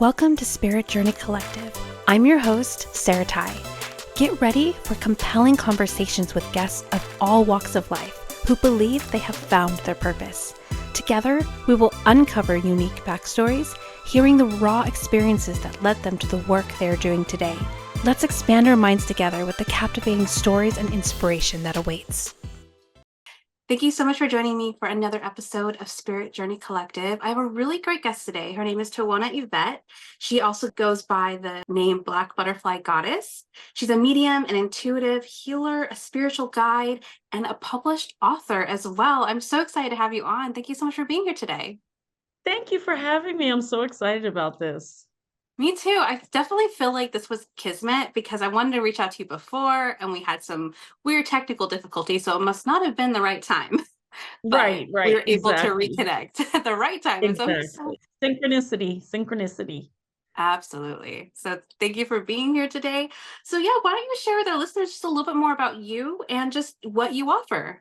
Welcome to Spirit Journey Collective. I'm your host, Sarah Ty. Get ready for compelling conversations with guests of all walks of life who believe they have found their purpose. Together, we will uncover unique backstories, hearing the raw experiences that led them to the work they are doing today. Let's expand our minds together with the captivating stories and inspiration that awaits. Thank you so much for joining me for another episode of Spirit Journey Collective. I have a really great guest today. Her name is Tywanah Evette. She also goes by the name Black Butterfly Goddess. She's a medium, an intuitive healer, a spiritual guide, and a published author as well. I'm so excited to have you on. Thank you so much for being here today. Thank you for having me. I'm so excited about this. Me too. I definitely feel like this was kismet because I wanted to reach out to you before and we had some weird technical difficulties, so it must not have been the right time. But Right, we were able to exactly. reconnect at the right time. And so I'm so Exactly. Synchronicity. absolutely. So thank you for being here today. So yeah, why don't you share with our listeners just a little bit more about you and just what you offer?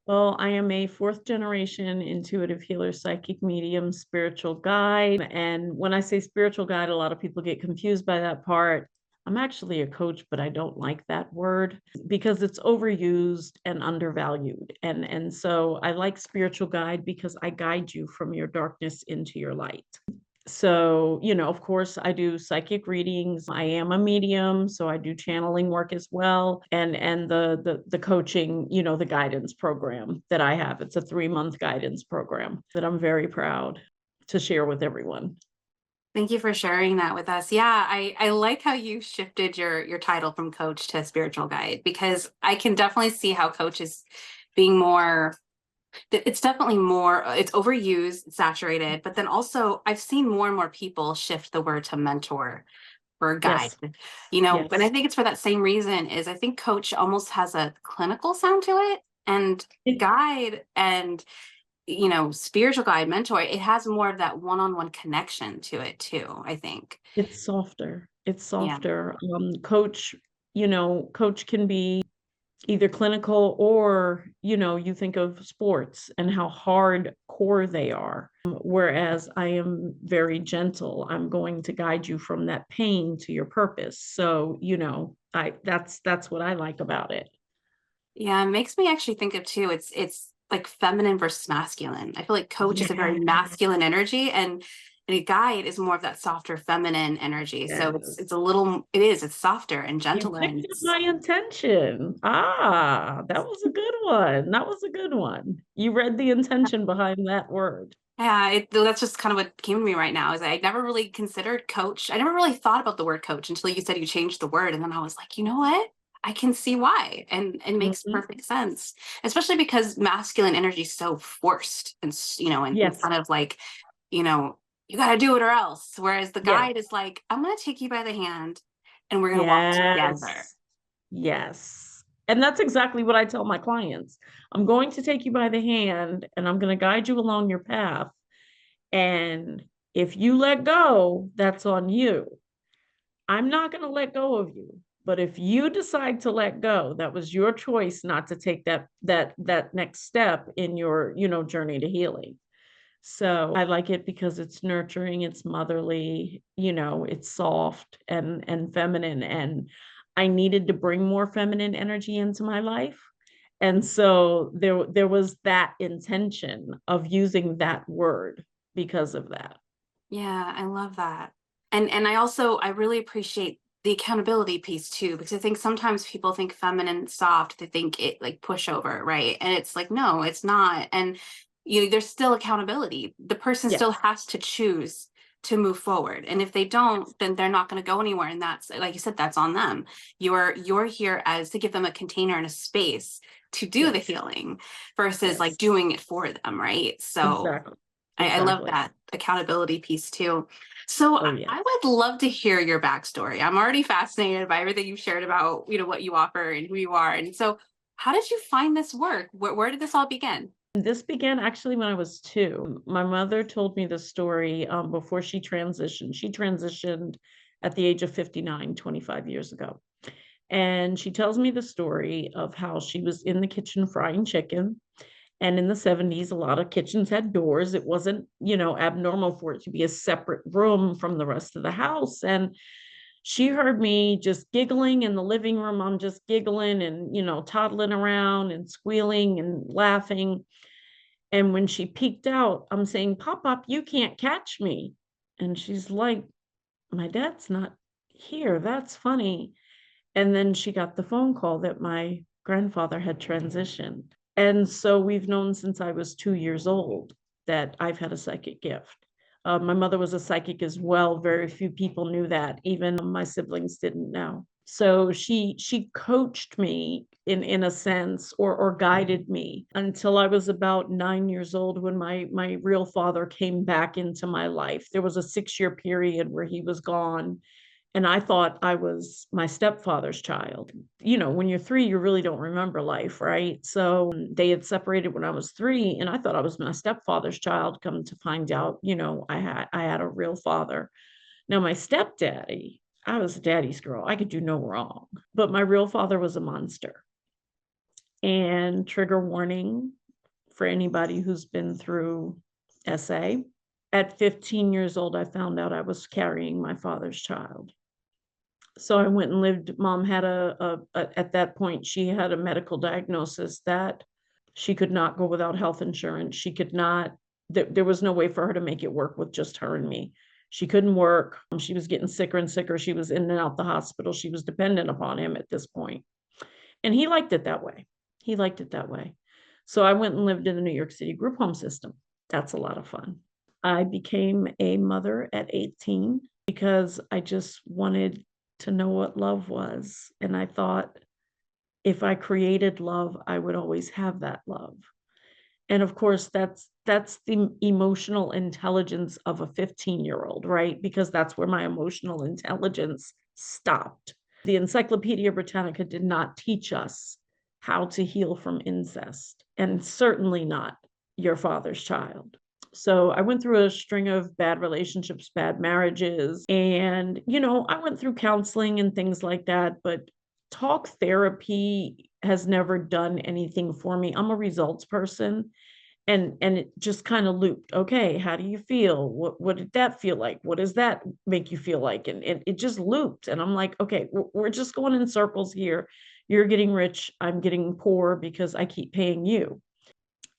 Well, I am a fourth generation intuitive healer, psychic medium, spiritual guide. And when I say spiritual guide, a lot of people get confused by that part. I'm actually a coach, but I don't like that word because it's overused and undervalued. And so I like spiritual guide because I guide you from your darkness into your light. So, of course, I do psychic readings. I am a medium, so I do channeling work as well. And the coaching, the guidance program that I have. It's a 3-month guidance program that I'm very proud to share with everyone. Thank you for sharing that with us. Yeah, I like how you shifted your title from coach to spiritual guide because I can definitely see how coach is being more, it's definitely more, it's overused, saturated, but then also I've seen more and more people shift the word to mentor or guide, Yes, and I yes. think it's for that same reason is I think coach almost has a clinical sound to it and It, guide and spiritual guide, mentor, it has more of that one-on-one connection to it too, I think. it's softer. It's Yeah. softer. Coach can be either clinical or you think of sports and how hardcore they are, whereas I am very gentle. I'm going to guide you from that pain to your purpose. So I that's what I like about it. Yeah, it makes me actually think of too, it's like feminine versus masculine. I feel like coach is a very Yeah, masculine energy and a guide is more of that softer feminine energy. So it's yes. a little it's softer and You gentler picked and up my intention. That was a good one. That was a good one. You read the intention behind that word. yeah, that's just kind of what came to me right now is I never really considered coach. I never really thought about the word coach until you said you changed the word. And then I was like, you know what? I can see why. And it makes Mhm. perfect sense, especially because masculine energy is so forced and, and Yes, kind of like, you know, you got to do it or else. Whereas the yes, guide is like, I'm going to take you by the hand and we're going to walk together. yes. Yes. And that's exactly what I tell my clients. I'm going to take you by the hand and I'm going to guide you along your path. And if you let go, that's on you. I'm not going to let go of you. But if you decide to let go, that was your choice not to take that next step in your, journey to healing. So I like it because it's nurturing, it's motherly, it's soft and feminine. And I needed to bring more feminine energy into my life. And so there was that intention of using that word because of that. Yeah, I love that. And I really appreciate the accountability piece too, because I think sometimes people think feminine soft, they think it like pushover, right? And it's like, no, it's not. And there's still accountability. The person still Yes, has to choose to move forward. And if they don't, yes, then they're not going to go anywhere. And that's like you said, that's on them. You're here as to give them a container and a space to do the yes, healing versus like yes. doing it for them, right? So Exactly. I love Exactly. that accountability piece too. So Oh yeah. I would love to hear your backstory. I'm already fascinated by everything you've shared about, what you offer and who you are. And so how did you find this work? Where did this all begin? This began actually when I was 2. My mother told me the story before she transitioned. She transitioned at the age of 59, 25 years ago. And she tells me the story of how she was in the kitchen frying chicken And in the 70s, a lot of kitchens had doors. It wasn't, abnormal for it to be a separate room from the rest of the house. And she heard me just giggling in the living room. I'm just giggling and, toddling around and squealing and laughing. And when she peeked out, I'm saying, "Pop, Pop, you can't catch me." And she's like, "My dad's not here. That's funny." And then she got the phone call that my grandfather had transitioned. And so we've known since I was 2 years old that I've had a psychic gift. My mother was a psychic as well. Very few people knew that. Even my siblings didn't know. So she coached me in a sense, or guided me until I was about 9 years old, when my real father came back into my life. There was a 6-year period where he was gone, and I thought I was my stepfather's child. When you're 3, you really don't remember life, right? So they had separated when I was 3, and I thought I was my stepfather's child. Come to find out, I had a real father. Now, my stepdaddy, I was a daddy's girl. I could do no wrong. But my real father was a monster. And trigger warning for anybody who's been through SA. At 15 years old, I found out I was carrying my father's child. So I went and lived. Mom had at that point, she had a medical diagnosis that she could not go without health insurance. She could not, there was no way for her to make it work with just her and me. She couldn't work. She was getting sicker and sicker. She was in and out the hospital. She was dependent upon him at this point. And he liked it that way. He liked it that way. So I went and lived in the New York City group home system. That's a lot of fun. I became a mother at 18 because I just wanted to know what love was. And I thought if I created love, I would always have that love. And of course, that's the emotional intelligence of a 15-year-old, right? Because that's where my emotional intelligence stopped. The Encyclopedia Britannica did not teach us how to heal from incest, and certainly not your father's child. So I went through a string of bad relationships, bad marriages, and, I went through counseling and things like that, but talk therapy has never done anything for me. I'm a results person, and it just kind of looped. Okay, how do you feel? What did that feel like? What does that make you feel like? And it just looped. And I'm like, okay, we're just going in circles here. You're getting rich, I'm getting poor because I keep paying you.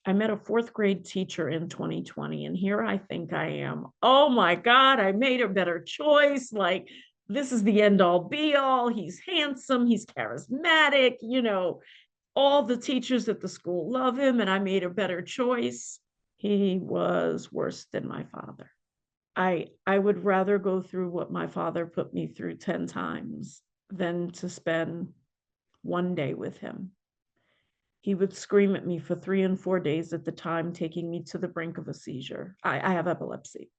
I met a 4th grade teacher in 2020, and here I think I am. Oh my God, I made a better choice. Like, this is the end all be all. He's handsome, he's charismatic, all the teachers at the school love him, and I made a better choice. He was worse than my father. I would rather go through what my father put me through 10 times than to spend one day with him. He would scream at me for 3 and 4 days at the time, taking me to the brink of a seizure. I have epilepsy.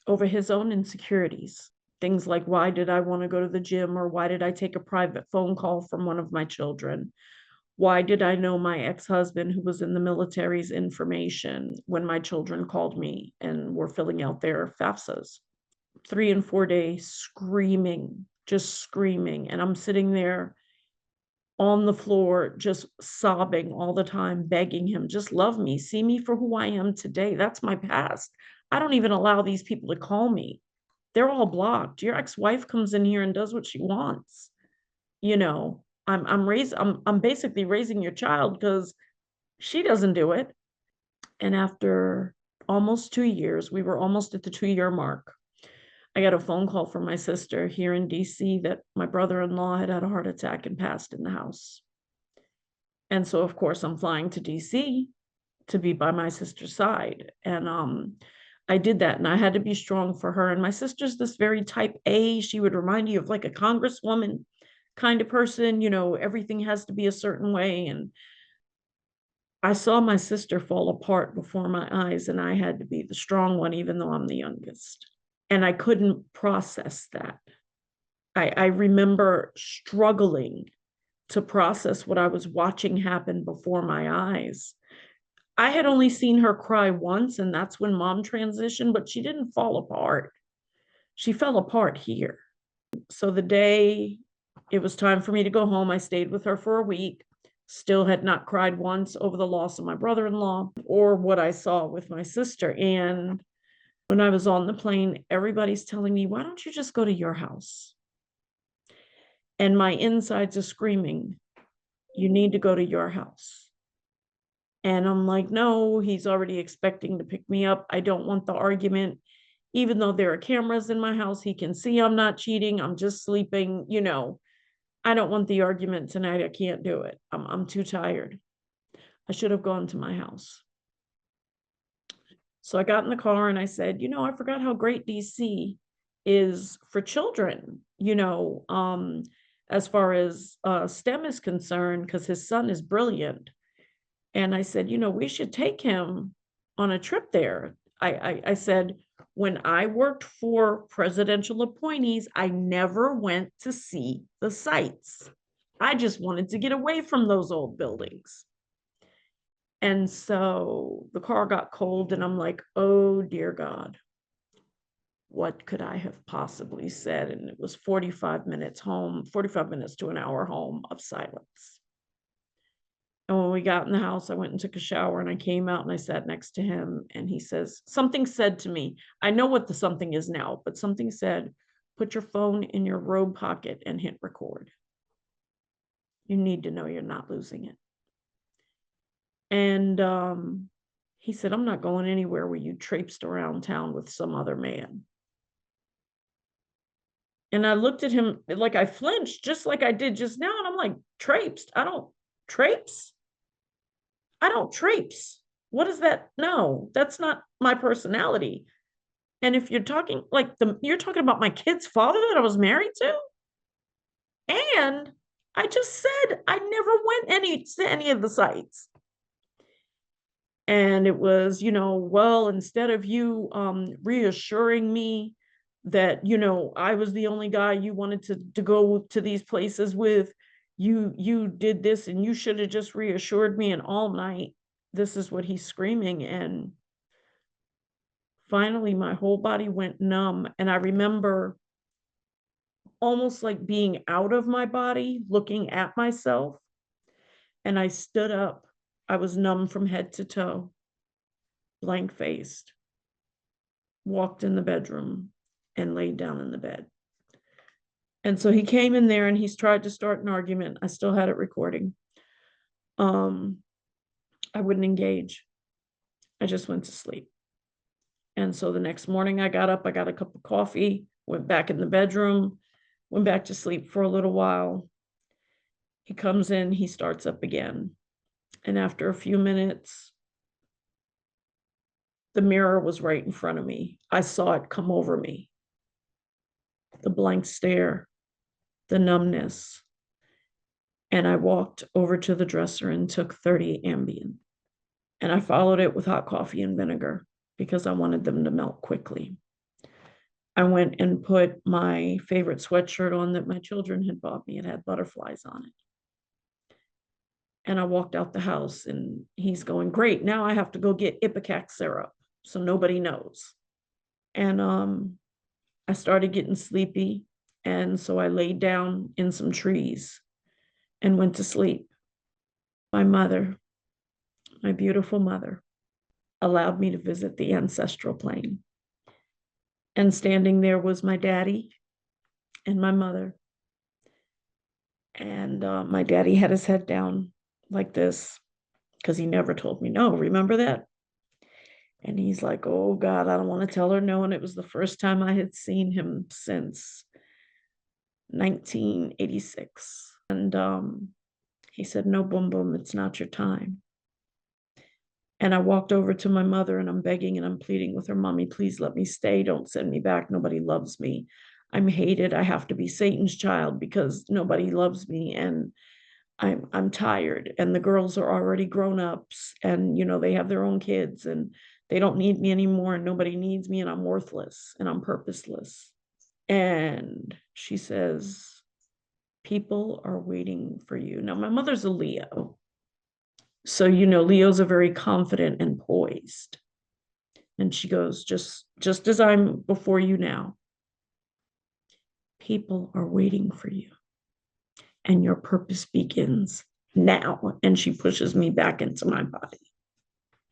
Over his own insecurities. Things like, why did I want to go to the gym? Or why did I take a private phone call from one of my children? Why did I know my ex-husband, who was in the military's information, when my children called me and were filling out their FAFSAs? 3 and 4 days screaming, just screaming. And I'm sitting there on the floor, just sobbing all the time, begging him, just love me, see me for who I am today. That's my past. I don't even allow these people to call me. They're all blocked. Your ex-wife comes in here and does what she wants. I'm basically raising your child because she doesn't do it. And after almost 2 years, we were almost at the 2-year mark. I got a phone call from my sister here in DC that my brother-in-law had had a heart attack and passed in the house. And so, of course, I'm flying to DC to be by my sister's side. And I did that, and I had to be strong for her. And my sister's this very type A. She would remind you of like a congresswoman kind of person, everything has to be a certain way. And I saw my sister fall apart before my eyes, and I had to be the strong one, even though I'm the youngest. And I couldn't process that. I remember struggling to process what I was watching happen before my eyes. I had only seen her cry once, and that's when Mom transitioned, but she didn't fall apart. She fell apart here. So the day it was time for me to go home, I stayed with her for a week, Still had not cried once over the loss of my brother-in-law or what I saw with my sister. And when I was on the plane, everybody's telling me, why don't you just go to your house? And my insides are screaming, you need to go to your house. And I'm like, no, he's already expecting to pick me up. I don't want the argument. Even though there are cameras in my house, he can see I'm not cheating. I'm just sleeping. I don't want the argument tonight. I can't do it. I'm too tired. I should have gone to my house. So I got in the car and I said, I forgot how great DC is for children, as far as STEM is concerned, because his son is brilliant. And I said, we should take him on a trip there. I said, when I worked for presidential appointees, I never went to see the sights. I just wanted to get away from those old buildings. And so the car got cold and I'm like, oh dear God, what could I have possibly said? And it was 45 minutes to an hour home of silence. And when we got in the house, I went and took a shower and I came out and I sat next to him and he says, something said to me, I know what the something is now, but something said, put your phone in your robe pocket and hit record. You need to know you're not losing it. And he said, I'm not going anywhere where you traipsed around town with some other man. And I looked at him like I flinched, just like I did just now. And I'm like, traipsed? I don't traipse. What is that? No, that's not my personality. And if you're talking you're talking about my kid's father that I was married to. And I just said I never went to any of the sites. And it was, well, instead of you reassuring me that, I was the only guy you wanted to go to these places with, you did this and you should have just reassured me. And all night, this is what he's screaming. And finally, my whole body went numb. And I remember almost like being out of my body, looking at myself. And I stood up. I was numb from head to toe, blank faced, walked in the bedroom and laid down in the bed. And so he came in there and he's tried to start an argument. I still had it recording. I wouldn't engage. I just went to sleep. And so the next morning I got up, I got a cup of coffee, went back in the bedroom, went back to sleep for a little while. He comes in, he starts up again. And after a few minutes, the mirror was right in front of me. I saw it come over me. The blank stare, the numbness. And I walked over to the dresser and took 30 Ambien. And I followed it with hot coffee and vinegar because I wanted them to melt quickly. I went and put my favorite sweatshirt on that my children had bought me. It had butterflies on it. And I walked out the house and he's going, great, now I have to go get Ipecac syrup so nobody knows. And I started getting sleepy. And so I laid down in some trees and went to sleep. My mother, my beautiful mother, allowed me to visit the ancestral plane. And standing there was my daddy and my mother. And my daddy had his head down like this because he never told me no. Remember that? And he's like, oh God, I don't want to tell her no. And it was the first time I had seen him since 1986. And he said, no, boom, boom, it's not your time. And I walked over to my mother and I'm begging and I'm pleading with her, mommy, please let me stay. Don't send me back. Nobody loves me. I'm hated. I have to be Satan's child because nobody loves me. And I'm tired. And the girls are already grown ups and, they have their own kids and they don't need me anymore. And nobody needs me and I'm worthless and I'm purposeless. And she says, people are waiting for you. Now, my mother's a Leo. So, Leos are very confident and poised. And she goes, just as I'm before you now, people are waiting for you. And your purpose begins now. And she pushes me back into my body.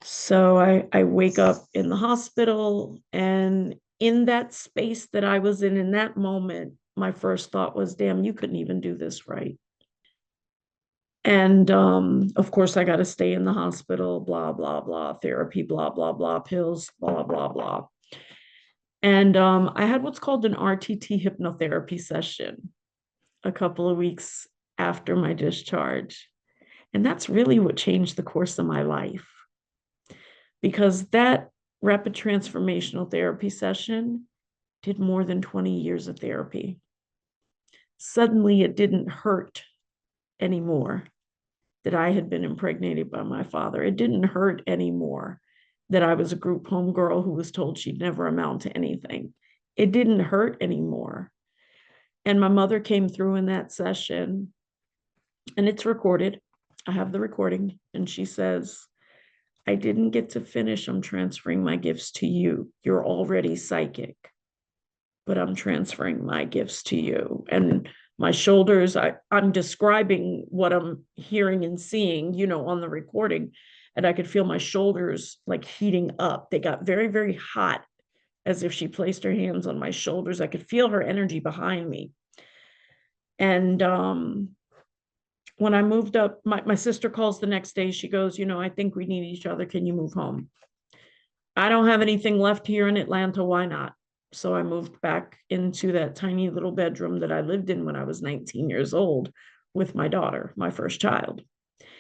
So I wake up in the hospital, and in that space that I was in that moment, my first thought was, damn, you couldn't even do this right. And of course, I got to stay in the hospital, blah, blah, blah, therapy, blah, blah, blah, pills, blah, blah, blah. And I had what's called an RTT hypnotherapy session a couple of weeks after my discharge. And that's really what changed the course of my life, because that rapid transformational therapy session did more than 20 years of therapy. Suddenly, it didn't hurt anymore that I had been impregnated by my father. It didn't hurt anymore that I was a group home girl who was told she'd never amount to anything. It didn't hurt anymore. And my mother came through in that session, and it's recorded. I have the recording. And she says, I didn't get to finish. I'm transferring my gifts to you. You're already psychic, but I'm transferring my gifts to you. And my shoulders, I'm describing what I'm hearing and seeing, on the recording. And I could feel my shoulders like heating up. They got very, very hot, as if she placed her hands on my shoulders. I could feel her energy behind me. And when I moved up, my sister calls the next day. She goes, I think we need each other. Can you move home? I don't have anything left here in Atlanta. Why not? So I moved back into that tiny little bedroom that I lived in when I was 19 years old with my daughter, my first child.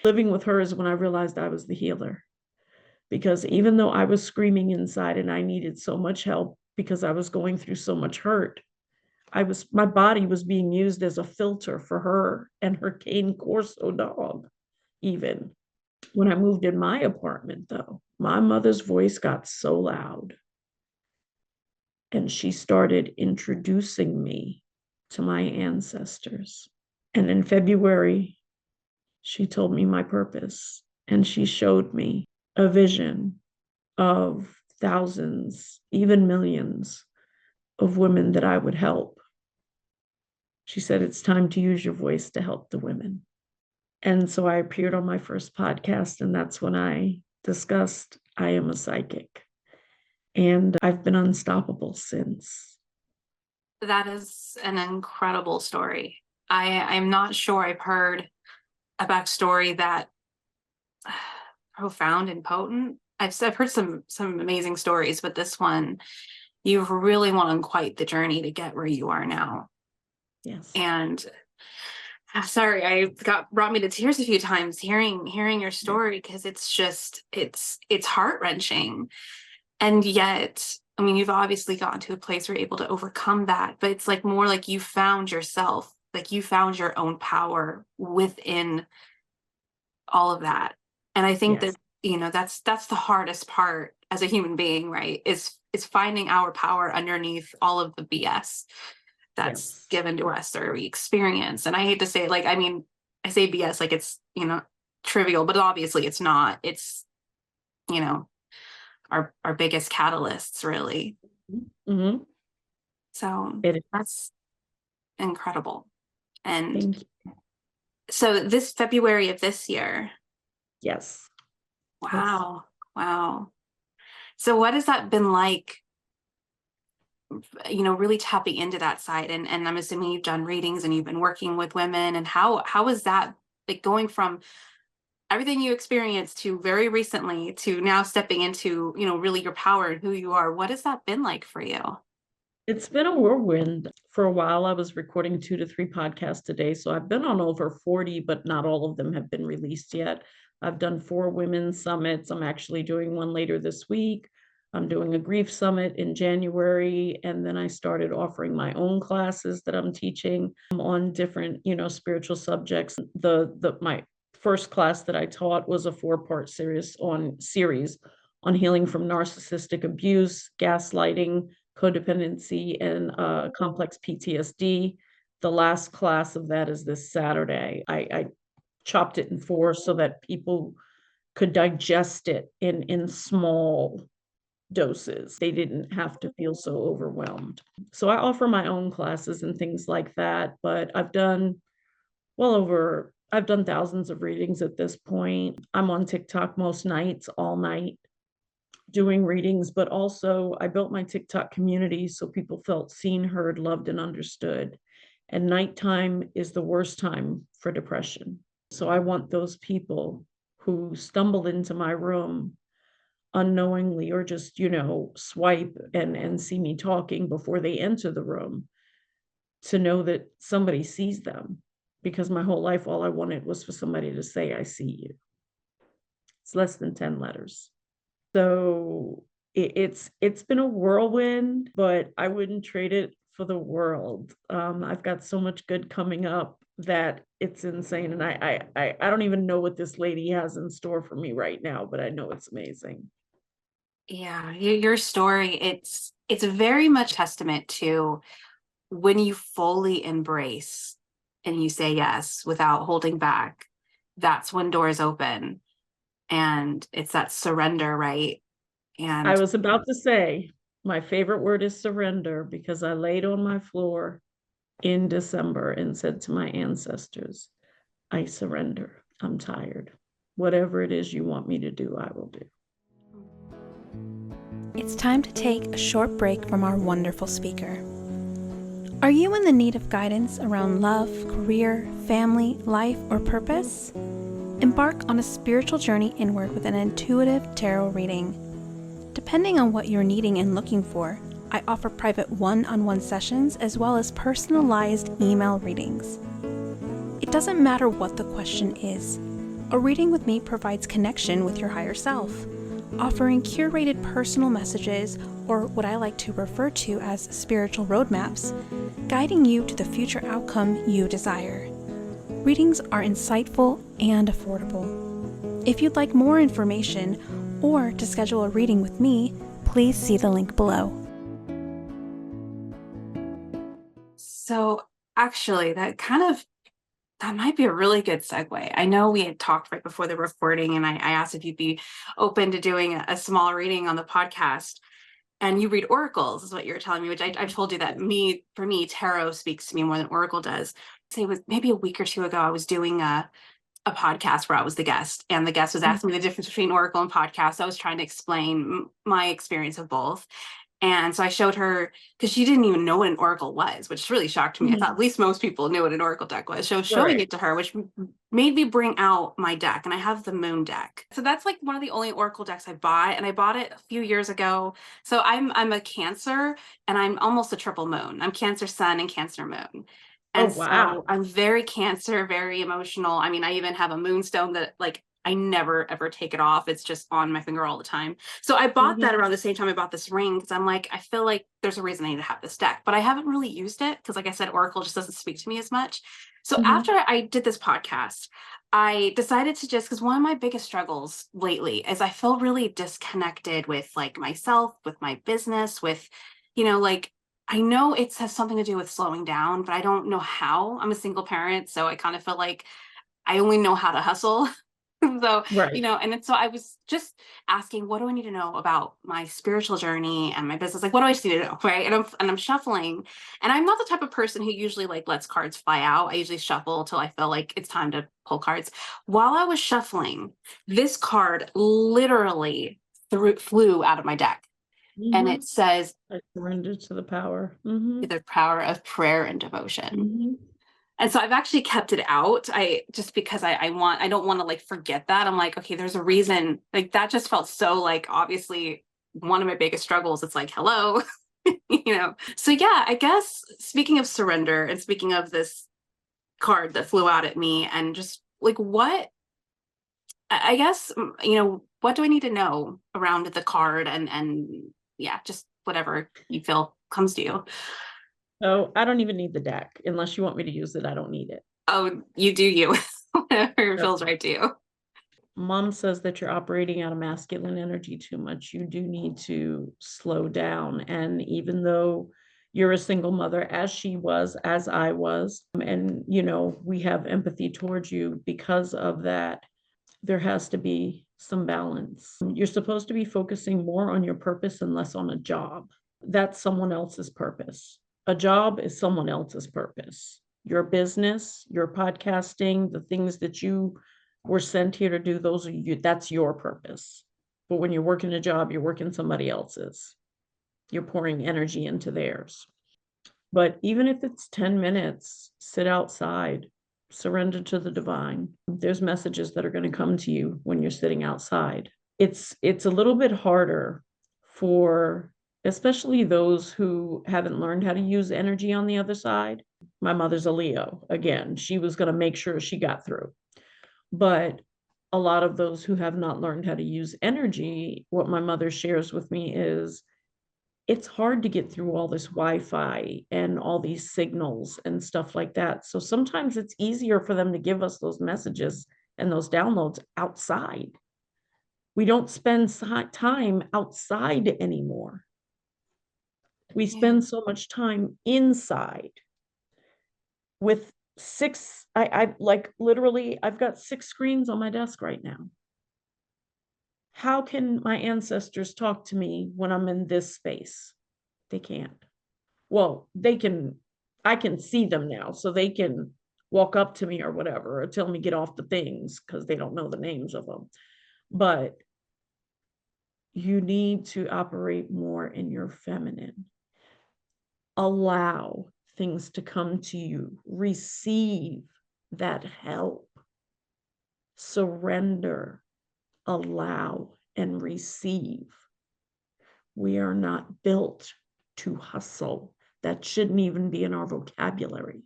Living with her is when I realized I was the healer. Because even though I was screaming inside and I needed so much help because I was going through so much hurt, my body was being used as a filter for her and her cane corso dog, even. When I moved in my apartment, though, my mother's voice got so loud, and she started introducing me to my ancestors. And in February, she told me my purpose, and she showed me a vision of thousands, even millions of women that I would help. She said, it's time to use your voice to help the women. And so I appeared on my first podcast, and that's when I discussed I am a psychic. And I've been unstoppable since. That is an incredible story. I'm not sure I've heard a backstory that profound and potent. I've heard some amazing stories, but this one, you've really went on quite the journey to get where you are now. Yes. And sorry, brought me to tears a few times hearing your story, because it's just it's heart-wrenching. And yet, I mean, you've obviously gotten to a place where you're able to overcome that, but it's like more like you found yourself, like you found your own power within all of that. And I think Yes. that, that's the hardest part as a human being, right? Is finding our power underneath all of the BS that's given to us or we experience. And I hate to say it, like, I mean, I say BS like it's, trivial, but obviously it's not. It's, our biggest catalysts, really. Mm-hmm. So that's incredible. And thank you. So this February of this year. Yes. Wow. Yes. Wow. So what has that been like, really tapping into that side? And I'm assuming you've done readings and you've been working with women. And how is that, like, going from everything you experienced to very recently to now stepping into, really your power and who you are? What has that been like for you? It's been a whirlwind. For a while, I was recording 2 to 3 podcasts a day. So I've been on over 40, but not all of them have been released yet. I've done 4 women's summits. I'm actually doing one later this week. I'm doing a grief summit in January. And then I started offering my own classes that I'm teaching on different, spiritual subjects. My first class that I taught was a 4-part series on healing from narcissistic abuse, gaslighting, codependency, and complex PTSD. The last class of that is this Saturday. I chopped it in 4 so that people could digest it in small doses. They didn't have to feel so overwhelmed. So I offer my own classes and things like that, but I've done well over I've done thousands of readings at this point. I'm on TikTok most nights, all night, doing readings, but also I built my TikTok community so people felt seen, heard, loved, and understood. And nighttime is the worst time for depression. So I want those people who stumbled into my room unknowingly or just, swipe and see me talking before they enter the room to know that somebody sees them. Because my whole life, all I wanted was for somebody to say, I see you. It's less than 10 letters. So it's been a whirlwind, but I wouldn't trade it for the world. I've got so much good coming up that it's insane. And I don't even know what this lady has in store for me right now, but I know it's amazing. Yeah, your story, it's very much testament to when you fully embrace and you say yes without holding back, that's when doors open. And it's that surrender, right? I And was about to say my favorite word is surrender because I laid on my floor in December and said to my ancestors, I surrender. I'm tired. Whatever it is you want me to do, I will do. It's time to take a short break from our wonderful speaker. Are you in the need of guidance around love, career, family, life, or purpose? Embark on a spiritual journey inward with an intuitive tarot reading. Depending on what you're needing and looking for, I offer private one-on-one sessions as well as personalized email readings. It doesn't matter what the question is. A reading with me provides connection with your higher self, offering curated personal messages, or what I like to refer to as spiritual roadmaps, guiding you to the future outcome you desire. Readings are insightful and affordable. If you'd like more information or to schedule a reading with me, please see the link below. so actually that might be a really good segue. I know we had talked right before the recording and I asked if you'd be open to doing a small reading on the podcast. And you read oracles is what you were telling me, which I've told you that for me, tarot speaks to me more than oracle does. Say it was maybe a week or two ago, I was doing a podcast where I was the guest, and the guest was asking me the difference between oracle and podcast. I was trying to explain my experience of both. And so I showed her, because she didn't even know what an oracle was, which really shocked me. I thought at least most people knew what an oracle deck was. So showing Right. it to her, which made me bring out my deck, and I have the moon deck. So that's like one of the only oracle decks I bought, and I bought it a few years ago. So I'm a Cancer, and I'm almost a triple moon. I'm Cancer Sun and Cancer Moon. Oh, And wow. so I'm very Cancer, very emotional. I mean, I even have a moonstone that like I never ever take it off. It's just on my finger all the time. So I bought that around the same time I bought this ring because I'm like, I feel like there's a reason I need to have this deck, but I haven't really used it because, like I said, Oracle just doesn't speak to me as much. So after I did this podcast, I decided to just, because one of my biggest struggles lately is I feel really disconnected with like myself, with my business, with, like I know it has something to do with slowing down, but I don't know how. I'm a single parent, so I kind of feel like I only know how to hustle. So, Right. and so I was just asking, what do I need to know about my spiritual journey and my business? Like, what do I just need to know? Right. And I'm shuffling. And I'm not the type of person who usually like lets cards fly out. I usually shuffle till I feel like it's time to pull cards. While I was shuffling, this card literally flew out of my deck. And it says I surrender to the power. the power of prayer and devotion. And so I've actually kept it out. I just because I don't want to like forget that. I'm like, okay, there's a reason. Like that just felt so like obviously one of my biggest struggles. It's like, hello, So yeah, I guess speaking of surrender and speaking of this card that flew out at me and just like what I guess, what do I need to know around the card and yeah, just whatever you feel comes to you. So I don't even need the deck. Unless you want me to use it, I don't need it. Oh, you do you. Whatever Okay. feels right to you. Mom says that you're operating out of masculine energy too much. You do need to slow down. And even though you're a single mother, as she was, as I was, and we have empathy towards you because of that, there has to be some balance. You're supposed to be focusing more on your purpose and less on a job. That's someone else's purpose. A job is someone else's purpose. your business, your podcasting, the things that you were sent here to do, those are you, that's your purpose. But when you're working a job, you're working somebody else's. You're pouring energy into theirs. But even if it's 10 minutes, sit outside, surrender to the divine. There's messages that are going to come to you when you're sitting outside. It's a little bit harder for especially those who haven't learned how to use energy on the other side. My mother's a Leo. Again, she was going to make sure she got through. But a lot of those who have not learned how to use energy, what my mother shares with me is it's hard to get through all this Wi-Fi and all these signals and stuff like that. So sometimes it's easier for them to give us those messages and those downloads outside. We don't spend time outside anymore. We spend so much time inside with I like literally, I've got 6 screens on my desk right now. How can my ancestors talk to me when I'm in this space? They can't. Well, I can see them now, so they can walk up to me or whatever, or tell me get off the things because they don't know the names of them. But you need to operate more in your feminine. Allow things to come to you. Receive that help. Surrender, allow, and receive. We are not built to hustle. That shouldn't even be in our vocabulary.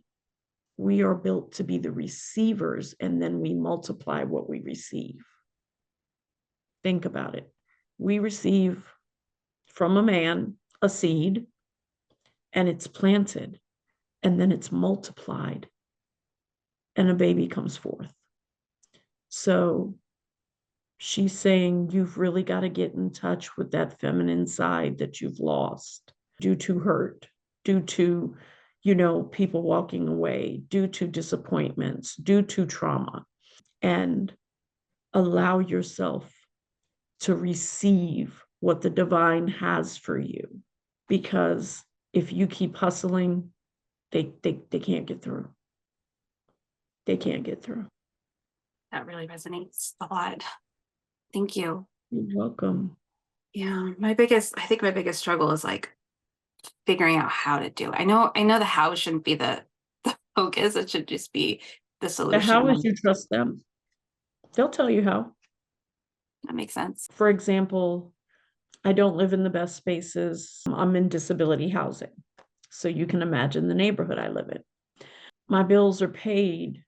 We are built to be the receivers, and then we multiply what we receive. Think about it. We receive from a man a seed, and it's planted, and then it's multiplied, and a baby comes forth. So she's saying you've really got to get in touch with that feminine side that you've lost due to hurt, due to, people walking away, due to disappointments, due to trauma, and allow yourself to receive what the divine has for you. Because if you keep hustling, they can't get through. They can't get through. That really resonates a lot. Thank you. You're welcome. Yeah, I think my biggest struggle is like figuring out how to do it. I know the how shouldn't be the focus. It should just be the solution. The how is you trust them. They'll tell you how. That makes sense. For example, I don't live in the best spaces. I'm in disability housing. So you can imagine the neighborhood I live in. My bills are paid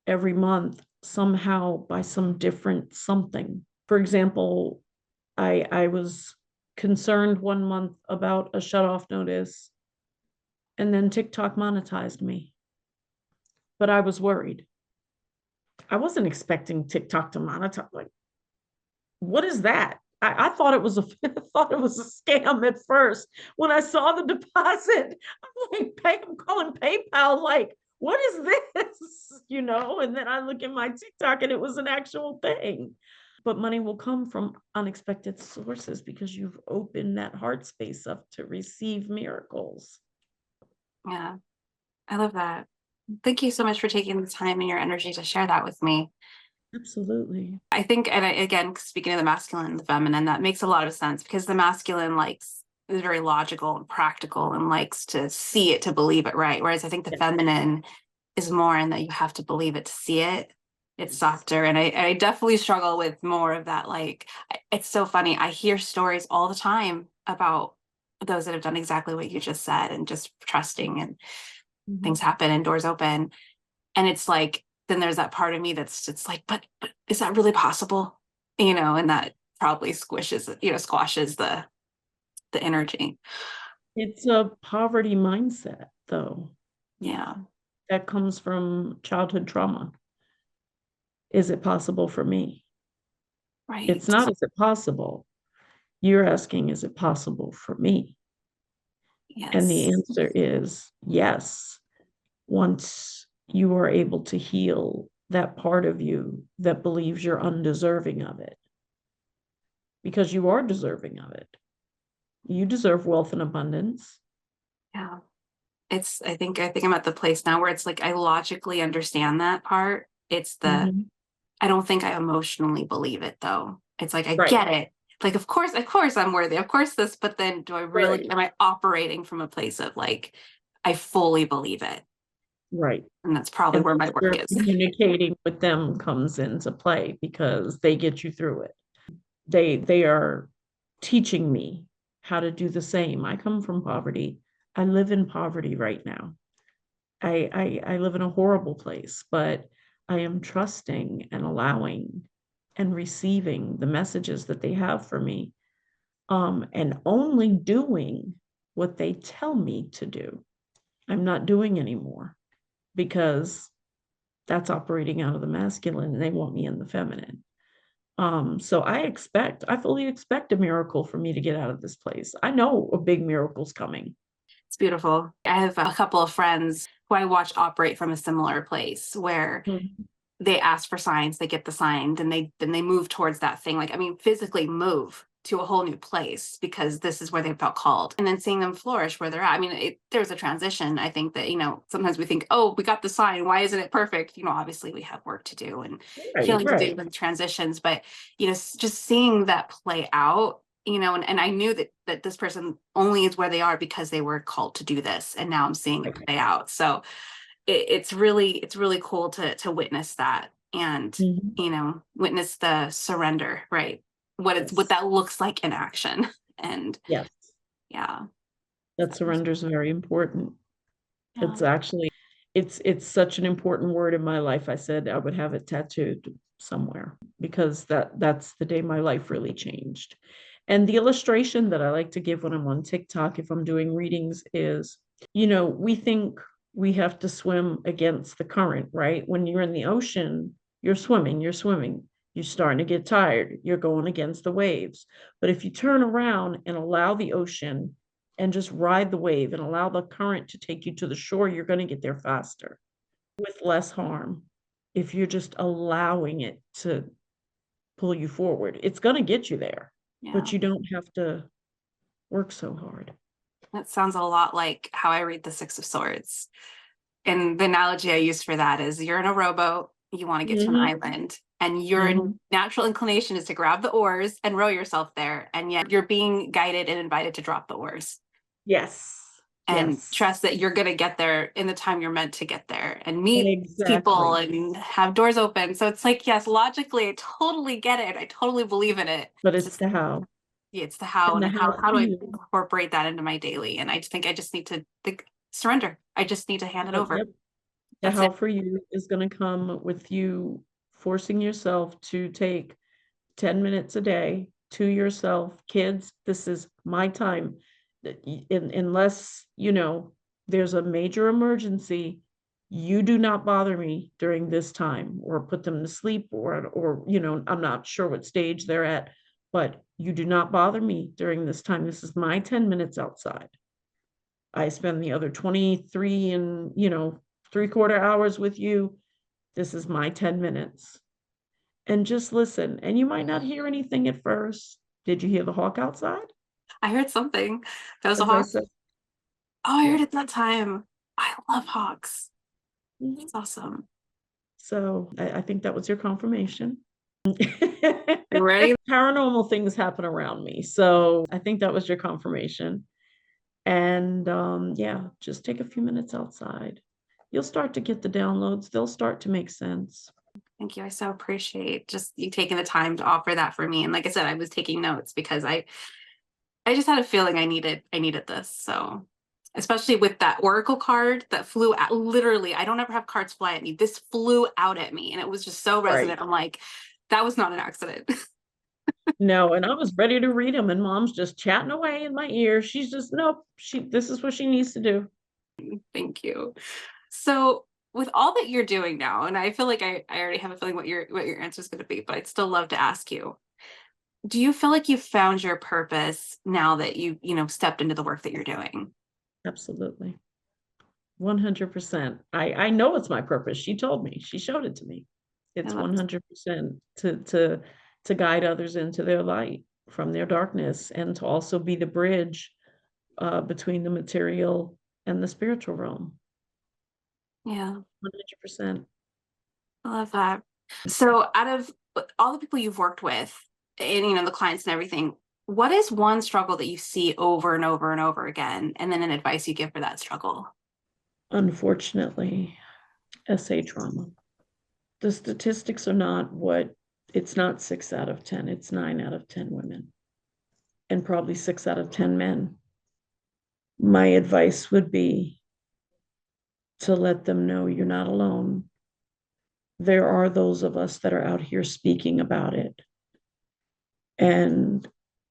every month somehow by some different something. For example, I was concerned one month about a shutoff notice, and then TikTok monetized me. But I was worried. I wasn't expecting TikTok to monetize. Like, what is that? I thought it was a scam at first. When I saw the deposit, I'm calling PayPal, like, what is this? And then I look at my TikTok and it was an actual thing. But money will come from unexpected sources because you've opened that heart space up to receive miracles. Yeah, I love that. Thank you so much for taking the time and your energy to share that with me. Absolutely. I think, and again, speaking of the masculine and the feminine, that makes a lot of sense because the masculine is very logical and practical and likes to see it to believe it, right? Whereas I think the feminine is more in that you have to believe it to see it. It's softer. And I definitely struggle with more of that. Like, it's so funny. I hear stories all the time about those that have done exactly what you just said and just trusting and things happen and doors open. And it's like, then there's that part of me it's like, but is that really possible? And that probably squashes the energy. It's a poverty mindset, though. Yeah. That comes from childhood trauma. Is it possible for me? Right. It's not, is it possible? You're asking, is it possible for me? Yes. And the answer is yes. Once you are able to heal that part of you that believes you're undeserving of it, because you are deserving of it. You deserve wealth and abundance. Yeah. I think I'm at the place now where it's like I logically understand that part. It's the Mhm. I don't think I emotionally believe it though. It's like I Right, get it. Like of course I'm worthy. Of course this, but then do I really right, am I operating from a place of like I fully believe it? right. And that's probably And where my that's where work is. communicating with them comes into play because they get you through it. They are teaching me how to do the same. I come from poverty. I live in poverty right now. I live in a horrible place, but I am trusting and allowing and receiving the messages that they have for me, and only doing what they tell me to do. I'm not doing anymore because that's operating out of the masculine and they want me in the feminine. So I fully expect a miracle for me to get out of this place. I know a big miracle's coming. It's beautiful. I have a couple of friends who I watch operate from a similar place where Mhm. they ask for signs, they get the sign, then they move towards that thing. Like, I mean, physically move to a whole new place because this is where they felt called. And then seeing them flourish where they're at. I mean, there's a transition. I think that, sometimes we think, oh, we got the sign. Why isn't it perfect? Obviously we have work to do and Right, healing to do right. with transitions. But, just seeing that play out, and I knew that this person only is where they are because they were called to do this. And now I'm seeing it Right. play out. So it's really cool to witness that and Mhm. witness the surrender, right? What Yes. that looks like in action. And Yes. yeah. That surrender is very important. Yeah. It's actually it's such an important word in my life. I said I would have it tattooed somewhere because that's the day my life really changed. And the illustration that I like to give when I'm on TikTok, if I'm doing readings, is, we think we have to swim against the current, right? When you're in the ocean, you're swimming. You're starting to get tired. You're going against the waves. But if you turn around and allow the ocean and just ride the wave and allow the current to take you to the shore, you're going to get there faster with less harm. If you're just allowing it to pull you forward, it's going to get you there, Yeah. but you don't have to work so hard. That sounds a lot like how I read the Six of Swords. And the analogy I use for that is you're in a rowboat, you want to get to an Mm-hmm. island, and your Mm-hmm. natural inclination is to grab the oars and row yourself there. And yet you're being guided and invited to drop the oars Yes. and Yes. trust that you're going to get there in the time you're meant to get there and meet people Exactly. and have doors open. So it's like, yes, logically, I totally get it. I totally believe in it. But It's it's just, the how. yeah, it's the how And and the how how for do I you. incorporate that into my daily? And I think I just need to surrender. I just need to hand it over. Yep. The That's how it. for you is going to come with you forcing yourself to take 10 minutes a day to yourself. Kids, this is my time. Unless, there's a major emergency, you do not bother me during this time or put them to sleep or, I'm not sure what stage they're at, but you do not bother me during this time. This is my 10 minutes outside. I spend the other 23 and, 3/4 hours with you. This is my 10 minutes. And just listen. And you might not hear anything at first. Did you hear the hawk outside? I heard something. That was a As I hawk. said, Oh, I heard yeah. it that time. I love hawks. Mhm. It's awesome. So I think that was your confirmation. You ready? Paranormal things happen around me. So I think that was your confirmation. And yeah, just take a few minutes outside. You'll start to get the downloads. They'll start to make sense. Thank you. I so appreciate just you taking the time to offer that for me. And like I said, I was taking notes because I just had a feeling I needed this. So especially with that oracle card that flew out, literally, I don't ever have cards fly at me. This flew out at me and it was just so Right. resonant. I'm like, that was not an accident. No, and I was ready to read them, and mom's just chatting away in my ear. She's just, nope, this is what she needs to do. Thank you. So with all that you're doing now, and I feel like I already have a feeling what your answer is going to be, but I'd still love to ask you, do you feel like you found your purpose now that stepped into the work that you're doing? Absolutely. 100%. I know it's my purpose. She told me. She showed it to me. I It's love 100% to guide others into their light from their darkness and to also be the bridge between the material and the spiritual realm. Yeah, 100%. I love that. So out of all the people you've worked with and, the clients and everything, what is one struggle that you see over and over and over again? And then an advice you give for that struggle? Unfortunately, SA trauma. The statistics are not it's not 6 out of 10, it's 9 out of 10 women, and probably 6 out of 10 men. My advice would be to let them know you're not alone. There are those of us that are out here speaking about it. And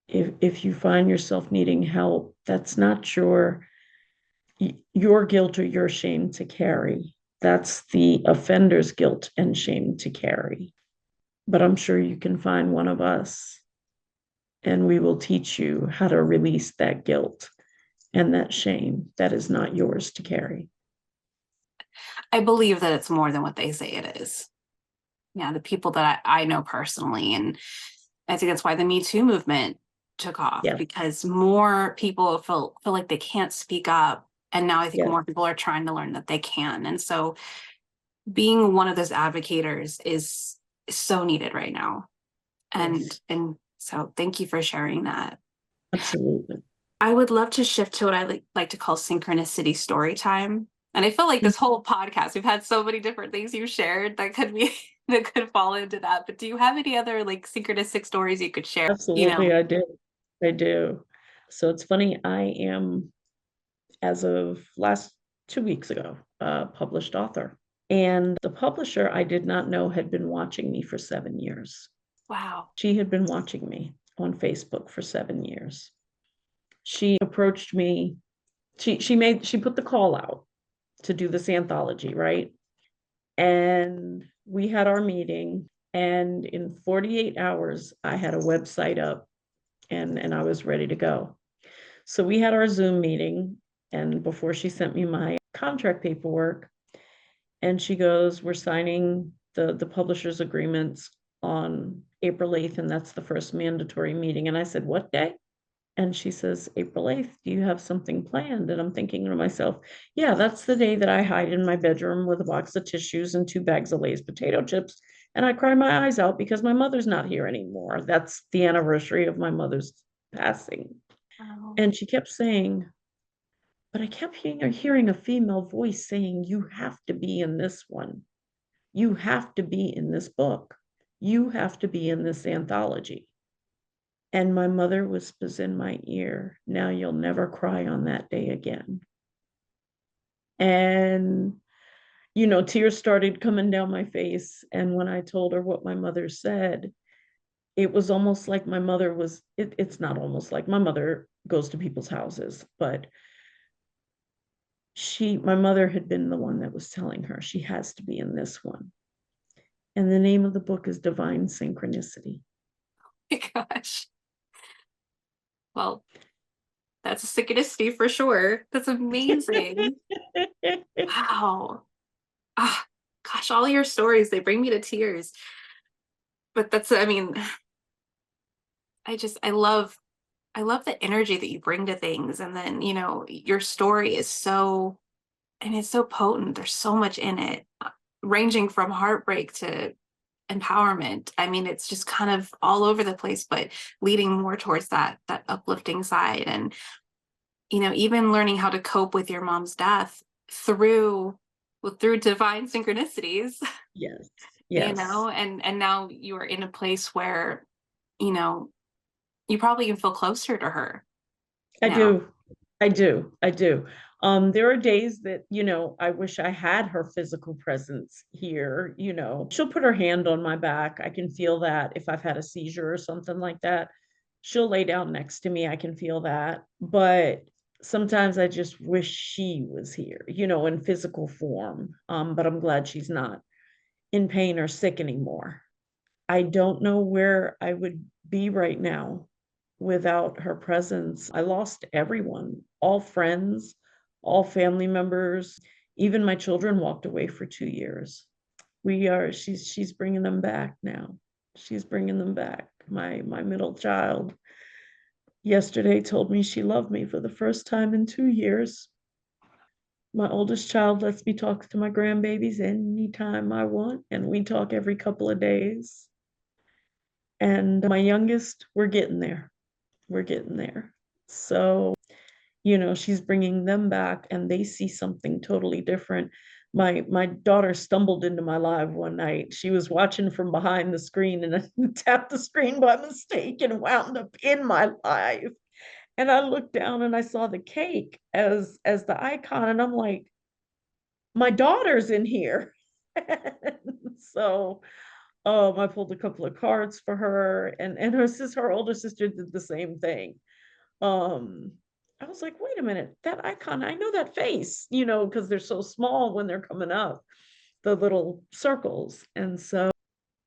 if you find yourself needing help, that's not your guilt or your shame to carry. That's the offender's guilt and shame to carry. But I'm sure you can find one of us, and we will teach you how to release that guilt and that shame that is not yours to carry. I believe that it's more than what they say it is. Yeah, the people that I know personally, and I think that's why the Me Too movement took off, Yeah. because more people feel like they can't speak up. And now I think Yes. more people are trying to learn that they can. And so being one of those advocators is so needed right now. Yes. And so thank you for sharing that. Absolutely. I would love to shift to what I like to call synchronicity story time. And I feel like this whole podcast, we've had so many different things you shared that could be that could fall into that. But do you have any other like synchronistic stories you could share? Absolutely, I do. I do. So it's funny, I am, as of last 2 weeks ago, a published author. And the publisher I did not know had been watching me for 7 years. Wow. She had been watching me on Facebook for 7 years. She approached me. She put the call out to do this anthology, right? And we had our meeting, and in 48 hours, I had a website up, and I was ready to go. So we had our Zoom meeting, and before she sent me my contract paperwork, and she goes, "We're signing the publisher's agreements on April 8th, and that's the first mandatory meeting." And I said, "What day?" And she says, "April 8th, do you have something planned?" And I'm thinking to myself, yeah, that's the day that I hide in my bedroom with a box of tissues and 2 bags of Lay's potato chips. And I cry my eyes out because my mother's not here anymore. That's the anniversary of my mother's passing. Wow. And she kept saying, but I kept hearing a female voice saying, "You have to be in this one. You have to be in this book. You have to be in this anthology." And my mother whispers in my ear, "Now you'll never cry on that day again." And, tears started coming down my face. And when I told her what my mother said, it was almost like my mother was, it's not almost like my mother goes to people's houses, but my mother had been the one that was telling her she has to be in this one. And the name of the book is Divine Synchronicity. Oh my gosh. Well, that's a synchronicity for sure. That's amazing. Wow. Ah, gosh, all your stories, they bring me to tears. But I love the energy that you bring to things. And then, your story is it's so potent. There's so much in it, ranging from heartbreak to empowerment. I mean, it's just kind of all over the place, but leading more towards that uplifting side. And, even learning how to cope with your mom's death through divine synchronicities. Yes. Yes. And now you are in a place where, you probably can feel closer to her. I now. do. I do. I do. There are days that, I wish I had her physical presence here. She'll put her hand on my back. I can feel that if I've had a seizure or something like that. She'll lay down next to me. I can feel that. But sometimes I just wish she was here, in physical form. But I'm glad she's not in pain or sick anymore. I don't know where I would be right now without her presence. I lost everyone, all friends, all family members, even my children walked away for 2 years. She's bringing them back now. She's bringing them back. My middle child yesterday told me she loved me for the first time in 2 years. My oldest child lets me talk to my grandbabies anytime I want, and we talk every couple of days. And my youngest, we're getting there. We're getting there. So, she's bringing them back and they see something totally different. My daughter stumbled into my live one night. She was watching from behind the screen and I tapped the screen by mistake and wound up in my live. And I looked down and I saw the cake as the icon, and I'm like, my daughter's in here. So I pulled a couple of cards for her, and her older sister did the same thing. um I was like, wait a minute, that icon, I know that face, because they're so small when they're coming up, the little circles. And so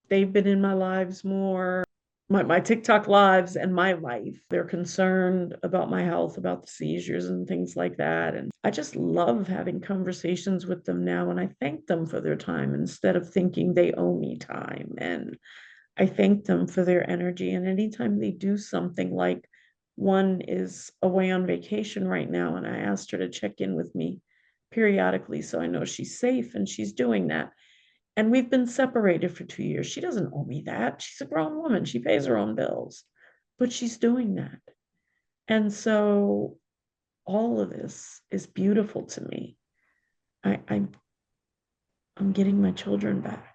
they've been in my lives more, my TikTok lives and my life. They're concerned about my health, about the seizures and things like that. And I just love having conversations with them now. And I thank them for their time instead of thinking they owe me time. And I thank them for their energy. And anytime they do something, like one is away on vacation right now, and I asked her to check in with me periodically so I know she's safe, and she's doing that. And we've been separated for 2 years. She doesn't owe me that. She's a grown woman. She pays her own bills, but she's doing that. And so all of this is beautiful to me. I'm getting my children back.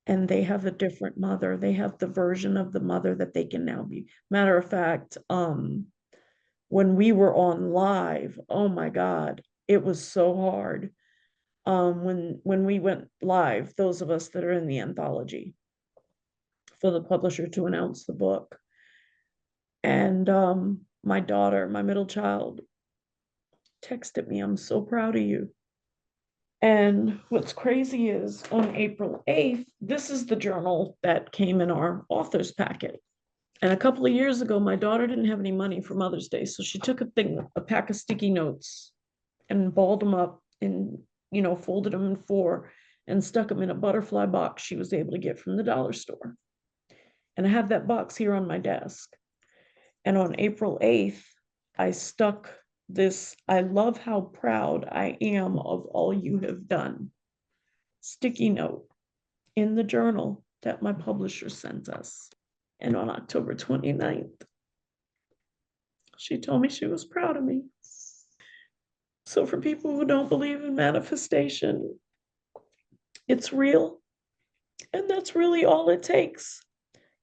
And they have a different mother. They have the version of the mother that they can now be. Matter of fact, when we were on live, oh my God, it was so hard. When we went live, those of us that are in the anthology, for the publisher to announce the book. And my daughter, my middle child, texted me, I'm so proud of you. And what's crazy is on April 8th, this is the journal that came in our author's packet. And a couple of years ago, my daughter didn't have any money for Mother's Day. So she took a pack of sticky notes and balled them up and, folded them in four and stuck them in a butterfly box she was able to get from the dollar store. And I have that box here on my desk. And on April 8th, I stuck this, I love how proud I am of all you have done, sticky note in the journal that my publisher sent us. And on October 29th, she told me she was proud of me. So for people who don't believe in manifestation, it's real. And that's really all it takes.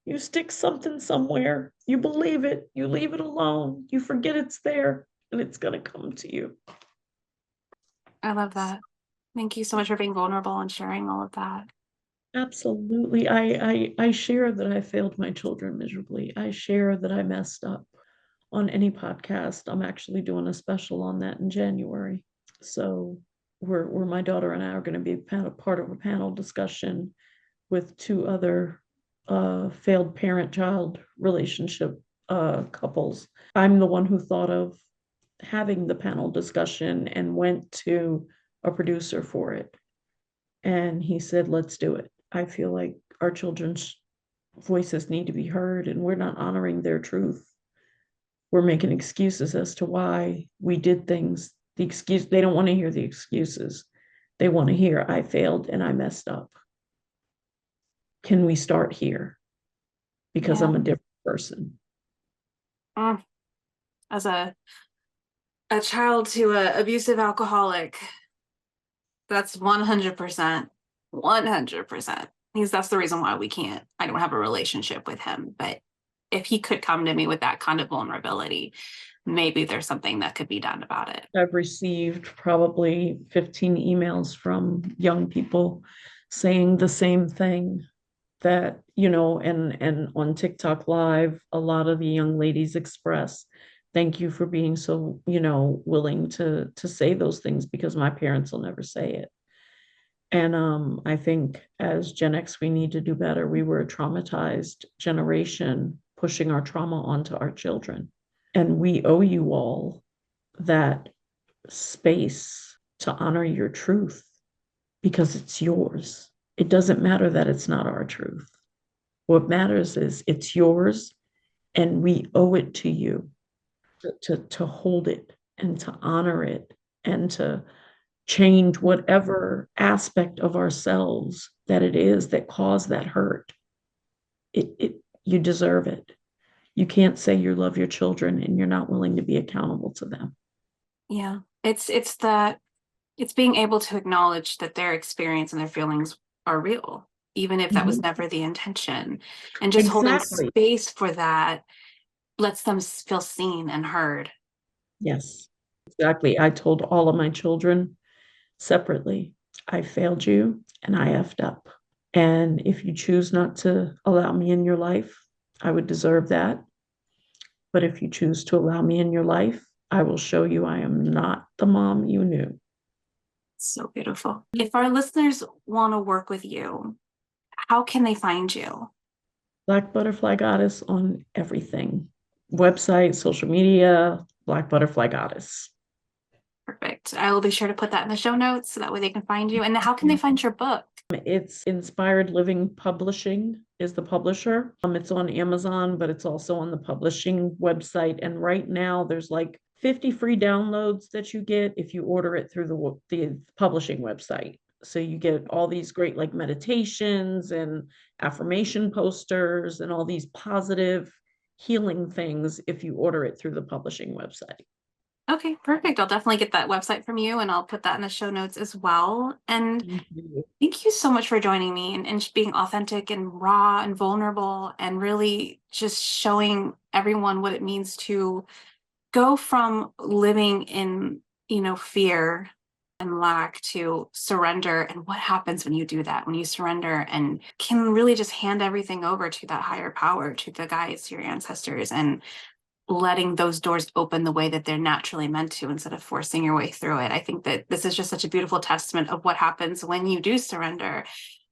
You stick something somewhere, you believe it, you leave it alone, you forget it's there, and it's going to come to you. I love that. Thank you so much for being vulnerable and sharing all of that. Absolutely. I share that I failed my children miserably. I share that I messed up on any podcast. I'm actually doing a special on that in January. So where my daughter and I are going to be part of a panel discussion with two other failed parent-child relationship couples. I'm the one who thought of having the panel discussion and went to a producer for it. And he said, let's do it. I feel like our children's voices need to be heard, and we're not honoring their truth. We're making excuses as to why we did things. They don't want to hear the excuses. They want to hear, I failed and I messed up. Can we start here? Because I'm a different person. As a child to an abusive alcoholic, that's 100%. That's the reason why I don't have a relationship with him. But if he could come to me with that kind of vulnerability, maybe there's something that could be done about it. I've received probably 15 emails from young people saying the same thing, that, and on TikTok Live, a lot of the young ladies express, thank you for being so, willing to say those things, because my parents will never say it. And I think as Gen X, we need to do better. We were a traumatized generation pushing our trauma onto our children. And we owe you all that space to honor your truth, because it's yours. It doesn't matter that it's not our truth. What matters is it's yours, and we owe it to you to hold it and to honor it and to change whatever aspect of ourselves that it is that caused that hurt. You deserve it. You can't say you love your children and you're not willing to be accountable to them. Yeah. It's being able to acknowledge that their experience and their feelings are real, even if that was never the intention. And just holding Exactly. space for that lets them feel seen and heard. Yes, exactly. I told all of my children separately, I failed you and I effed up. And if you choose not to allow me in your life, I would deserve that. But if you choose to allow me in your life, I will show you I am not the mom you knew. So beautiful. If our listeners want to work with you, how can they find you? Black Butterfly Goddess on everything. Website, social media, Black Butterfly Goddess. Perfect. I will be sure to put that in the show notes so that way they can find you. And how can they find your book? It's Inspired Living Publishing is the publisher. It's on Amazon, but it's also on the publishing website. And right now there's like 50 free downloads that you get if you order it through the publishing website. So you get all these great like meditations and affirmation posters and all these positive healing things if you order it through the publishing website. Okay, perfect. I'll definitely get that website from you and I'll put that in the show notes as well. And thank you so much for joining me and being authentic and raw and vulnerable and really just showing everyone what it means to go from living in, fear and lack to surrender, and what happens when you do that, when you surrender and can really just hand everything over to that higher power, to the guides, your ancestors, and letting those doors open the way that they're naturally meant to instead of forcing your way through it. I think that this is just such a beautiful testament of what happens when you do surrender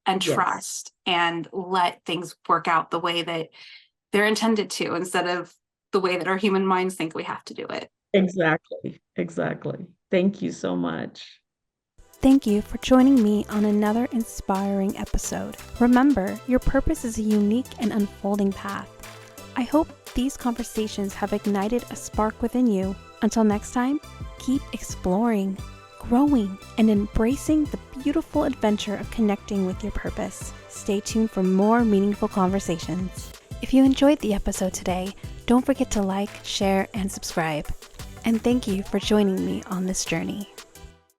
and trust and let things work out the way that they're intended to, instead of the way that our human minds think we have to do it. Exactly. Thank you so much. Thank you for joining me on another inspiring episode. Remember, your purpose is a unique and unfolding path. I hope these conversations have ignited a spark within you. Until next time, keep exploring, growing, and embracing the beautiful adventure of connecting with your purpose. Stay tuned for more meaningful conversations. If you enjoyed the episode today, don't forget to like, share, and subscribe. And thank you for joining me on this journey.